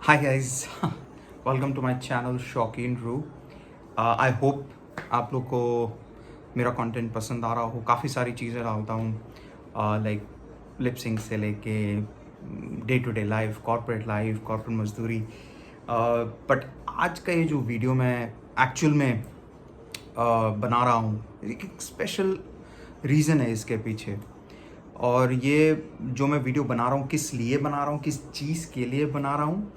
Hi guys, welcome to my channel शौकीन रू। I hope आप लोग को मेरा कंटेंट पसंद आ रहा हो। काफ़ी सारी चीज़ें डालता हूँ, लाइक लिपसिंग से लेके day to day life, corporate मजदूरी। बट आज का ये जो वीडियो मैं एक्चुअल में बना रहा हूँ, एक स्पेशल रीज़न है इसके पीछे। और ये जो मैं वीडियो बना रहा हूँ, किस लिए बना रहा हूँ, किस चीज़ के लिए बना रहा हूँ,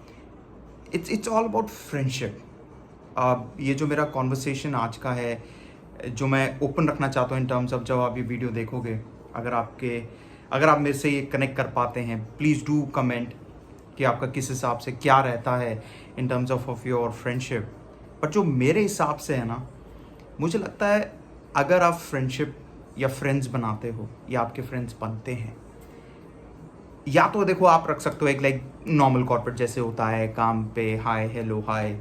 इट्स ऑल अबाउट फ्रेंडशिप। ये जो मेरा कॉन्वर्सेशन आज का है, जो मैं ओपन रखना चाहता हूँ इन टर्म्स ऑफ, जब आप ये वीडियो देखोगे, अगर आप मेरे से ये कनेक्ट कर पाते हैं, प्लीज़ डू कमेंट कि आपका किस हिसाब से क्या रहता है in terms of your friendship. But जो मेरे हिसाब से है ना, मुझे लगता है अगर आप फ्रेंडशिप या फ्रेंड्स बनाते हो या आपके फ्रेंड्स बनते हैं, या तो देखो आप रख सकते हो एक लाइक नॉर्मल कॉर्पोरेट जैसे होता है, काम पे हाय हेलो हाय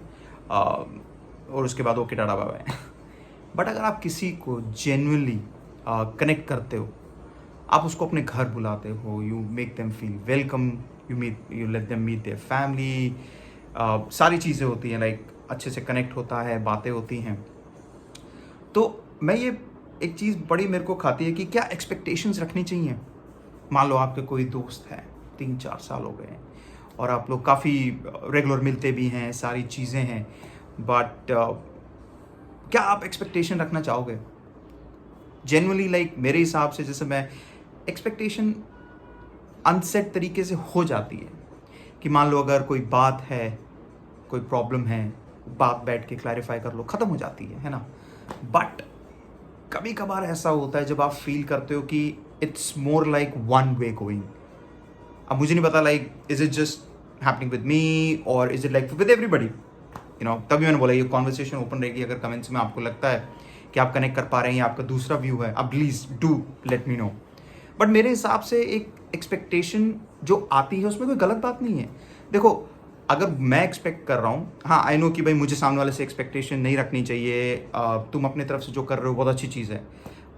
और उसके बाद okay tata bye bye. But अगर आप किसी को जेन्युइनली कनेक्ट करते हो, आप उसको अपने घर बुलाते हो, you make them feel welcome, you let them meet their family, सारी चीज़ें होती हैं, लाइक अच्छे से कनेक्ट होता है, बातें होती हैं। तो मैं ये एक चीज़ बड़ी मेरे को खाती है कि क्या एक्सपेक्टेशंस रखनी चाहिए। मान लो आपके कोई दोस्त है, 3-4 साल हो गए हैं और आप लोग काफ़ी रेगुलर मिलते भी हैं, सारी चीज़ें हैं, बट क्या आप एक्सपेक्टेशन रखना चाहोगे जेन्युइनली? लाइक मेरे हिसाब से, जैसे मैं एक्सपेक्टेशन अनसेट तरीके से हो जाती है कि मान लो अगर कोई बात है, कोई प्रॉब्लम है, बात बैठ के क्लैरिफाई कर लो, ख़त्म हो जाती है ना। बट कभी कभार ऐसा होता है जब आप फील करते हो कि it's more like one way going. अब मुझे नहीं पता, like is it just happening with me और is it like with everybody, तभी मैंने बोला ये कॉन्वर्सेशन ओपन रहेगी। अगर कमेंट्स में आपको लगता है कि आप कनेक्ट कर पा रहे हैं या आपका दूसरा व्यू है, अब please do let me know. But मेरे हिसाब से एक एक्सपेक्टेशन जो आती है उसमें कोई गलत बात नहीं है। देखो, अगर मैं एक्सपेक्ट कर रहा हूँ, हाँ आई नो कि भाई मुझे सामने वाले से एक्सपेक्टेशन नहीं रखनी चाहिए, तुम अपने तरफ से जो कर रहे हो बहुत अच्छी चीज़ है,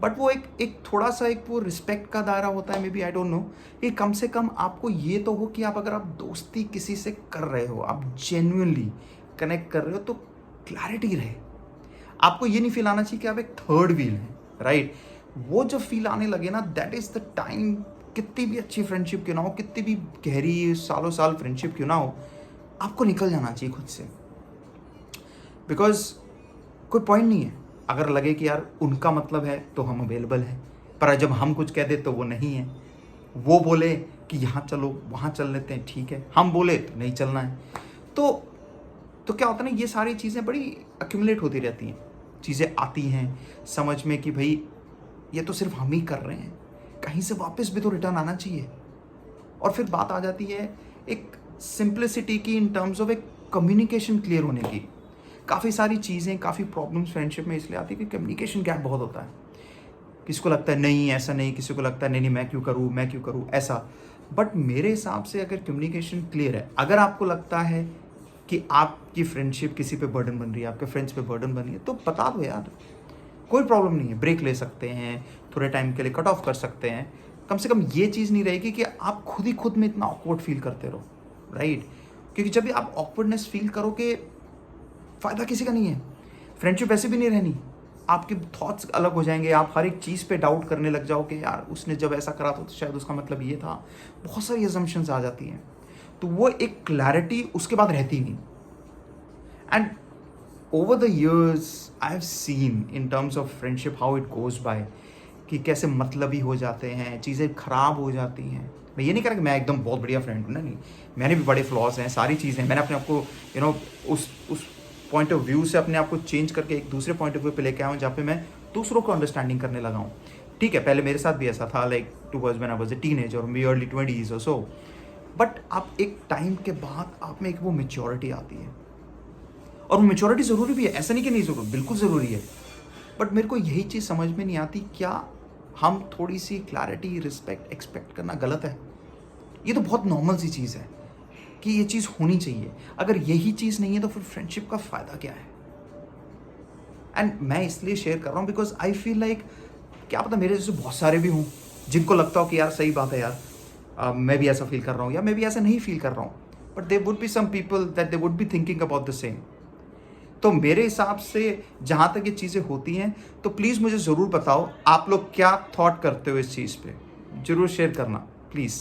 बट वो एक थोड़ा सा एक वो रिस्पेक्ट का दायरा होता है, maybe I don't know, कि कम से कम आपको ये तो हो कि अगर आप दोस्ती किसी से कर रहे हो, आप जेन्युइनली कनेक्ट कर रहे हो, तो क्लैरिटी रहे। आपको ये नहीं फील आना चाहिए कि आप एक थर्ड व्हील हैं, राइट? वो जब फील आने लगे ना, दैट इज़ द टाइम, कितनी भी अच्छी फ्रेंडशिप क्यों ना हो, कितनी भी गहरी सालों साल फ्रेंडशिप क्यों ना हो, आपको निकल जाना चाहिए खुद से। बिकॉज कोई पॉइंट नहीं है अगर लगे कि यार उनका मतलब है तो हम अवेलेबल हैं, पर जब हम कुछ कह दे तो वो नहीं है। वो बोले कि यहाँ चलो, वहाँ चल लेते हैं, ठीक है, हम बोले तो नहीं चलना है। तो क्या होता है ना, ये सारी चीज़ें बड़ी अक्यूमुलेट होती रहती हैं, चीज़ें आती हैं समझ में कि भाई ये तो सिर्फ हम ही कर रहे हैं, कहीं से वापस भी तो रिटर्न आना चाहिए। और फिर बात आ जाती है एक सिंप्लिसिटी की, इन टर्म्स ऑफ एक कम्युनिकेशन क्लियर होने की। काफ़ी सारी चीज़ें, काफ़ी प्रॉब्लम्स फ्रेंडशिप में इसलिए आती है कि कम्युनिकेशन गैप बहुत होता है। किसी को लगता है नहीं ऐसा नहीं, किसी को लगता है नहीं मैं क्यों करूँ ऐसा। बट मेरे हिसाब से अगर कम्युनिकेशन क्लियर है, अगर आपको लगता है कि आपकी फ्रेंडशिप किसी पे बर्डन बन रही है, आपके फ्रेंड्स पे बर्डन बन रही है, तो बता दो यार, कोई प्रॉब्लम नहीं है, ब्रेक ले सकते हैं, थोड़े टाइम के लिए कट ऑफ कर सकते हैं। कम से कम ये चीज़ नहीं रहेगी कि आप खुद में इतना ऑकवर्ड फील करते रहो, राइट? क्योंकि जब भी आप ऑकवर्डनेस फील करोगे, फ़ायदा किसी का नहीं है, फ्रेंडशिप वैसे भी नहीं रहनी, आपके थॉट्स अलग हो जाएंगे, आप हर एक चीज़ पे डाउट करने लग जाओ कि यार उसने जब ऐसा करा तो शायद उसका मतलब ये था। बहुत सारी अजम्पशंस आ जाती हैं, तो वो एक क्लैरिटी उसके बाद रहती नहीं। And over the years I have seen in terms of friendship how it goes by, कि कैसे मतलबी हो जाते हैं, चीज़ें ख़राब हो जाती हैं। मैं ये नहीं कह रहा कि मैं एकदम बहुत बढ़िया फ्रेंड हूँ, नहीं, मैंने भी बड़े फ्लॉज हैं, सारी चीज़ें। मैंने अपने आप को उस पॉइंट ऑफ व्यू से अपने आप को चेंज करके एक दूसरे पॉइंट ऑफ व्यू पे लेके आया हूँ, जहाँ पे मैं दूसरों को अंडरस्टैंडिंग करने लगा हूँ। ठीक है, पहले मेरे साथ भी ऐसा था, like towards when I was a teenager और मेरी अर्ली 20s और सो। बट अब एक टाइम के बाद आप में एक वो मेच्योरिटी आती है, और वो मेच्योरिटी ज़रूरी भी है, ऐसा नहीं कि नहीं ज़रूरी, बिल्कुल ज़रूरी है। बट मेरे को यही चीज़ समझ में नहीं आती, क्या हम थोड़ी सी क्लैरिटी, रिस्पेक्ट एक्सपेक्ट करना गलत है? ये तो बहुत नॉर्मल सी चीज़ है कि ये चीज़ होनी चाहिए। अगर यही चीज़ नहीं है तो फिर फ्रेंडशिप का फ़ायदा क्या है? एंड मैं इसलिए शेयर कर रहा हूँ बिकॉज आई फील लाइक, क्या पता मेरे जैसे बहुत सारे भी हों जिनको लगता हो कि यार सही बात है यार, मैं भी ऐसा फील कर रहा हूँ या मैं भी ऐसा नहीं फील कर रहा हूँ। But they would be some people that they would be thinking about the same. तो मेरे हिसाब से जहाँ तक ये चीज़ें होती हैं, तो प्लीज़ मुझे ज़रूर बताओ आप लोग क्या थॉट करते हो इस चीज़ पे, ज़रूर शेयर करना प्लीज़।